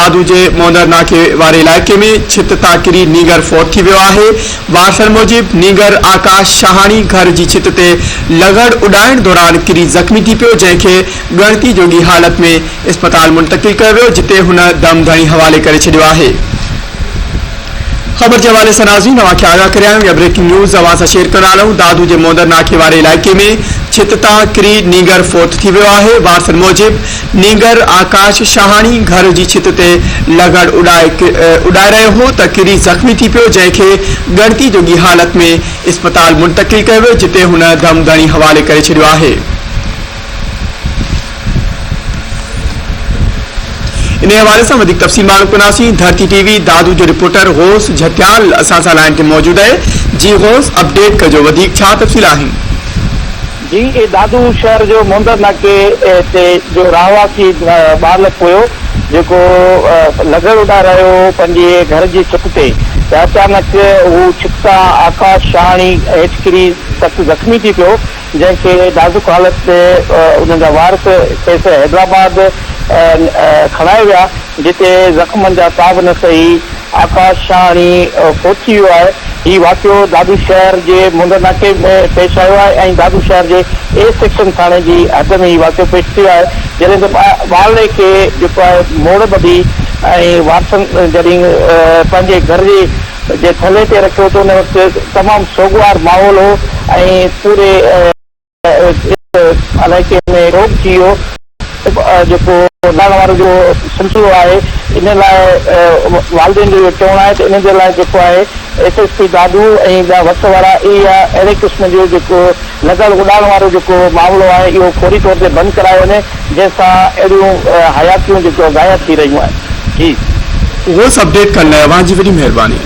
दादू जे मोंदर नाके वारे इलाइक़े में छित तां किरी नीगर फोत थी वियो आहे। वारसनि मूजिब नीगर आकाश शाहानी घर जी छित ते लॻड़ उॾाइण दौरान किरी ज़ख़्मी थी पियो, जंहिंखे ॻणती जोगी हालत में अस्पताल मुंतक़िल कयो वियो, जिते हुन दम धणी हवाले करे छॾियो आहे। खबर के हवाले से नाज़रीन अवांखे आगाह करायूं या ब्रेकिंग न्यूज़ अवां सां शेयर करण आहियूं। दादू जे मोंदर नाके वारे इलाइक़े में छित तां किरी नीगर फोत थी वियो आहे। वारसनि मूजिब नीगर आकाश शाहानी घर जी छित ते लॻड़ उॾाए रहियो हो त किरी ज़ख़्मी थी पियो, जंहिंखे ॻणती जोगी हालत में अस्पताल मुंतक़िल कयो वियो, जिते हुन दम धणी हवाले करे छॾियो आहे। इन हवाले से वधिक तफ़सील मालूम कंदासीं। धरती टीवी दादू जो रिपोर्टर गौस झटियाल असां सां लाइन ते मौजूद है। जी गौस, अपडेट कजो, वधिक छा तफ़सील आहिनि? जी, ये दादू शहर जो मोंदर नाके ते जो रहवासी बालक हुयो जेको लॻड़ उॾाए रहियो पंहिंजे घर जी छित ते, अचानक हू छित तां आकाश शाहानी हेठि किरी ज़ख़्मी थी पियो, जंहिंखे नाज़ुक हालत ते उन्हनि जा वारिस खेसि हैदराबाद खणाए विया, जिते ज़ख़्मनि जा ताब न सही। आकाश शाहानी पहुची वियो आहे। हीउ वाक़ियो दादू शहर जे मोंदर नाके में पेश आयो आहे ऐं दादू शहर जे ए सेक्शन थाणे जी हद में हीउ वाक़ियो पेश थियो आहे, जॾहिं त ॿारड़े खे जेको आहे मोड़ ॿधी ऐं वारसनि जॾहिं पंहिंजे घर जे थले ते रखियो त उन वक़्तु तमामु सोगवार माहौल हो ऐं पूरे इलाइक़े में रोक थी वियो। जेको उॾाइण वारो जो सिलसिलो आहे, इन लाइ वालिदेन जो इहो चवणु आहे त इन जे लाइ जेको आहे SSP दादू ऐं ॿिया वक़्त वारा इहा अहिड़े क़िस्म जो जेको लॻड़ उॾाइण वारो जेको मामिलो आहे इहो फौरी तौर ते बंदि करायो वञे, जंहिंसां अहिड़ियूं हयातियूं जेको ग़ाइब थी रहियूं आहिनि। जी, उहो अपडेट करण लाइ अवां जी वॾी महिरबानी।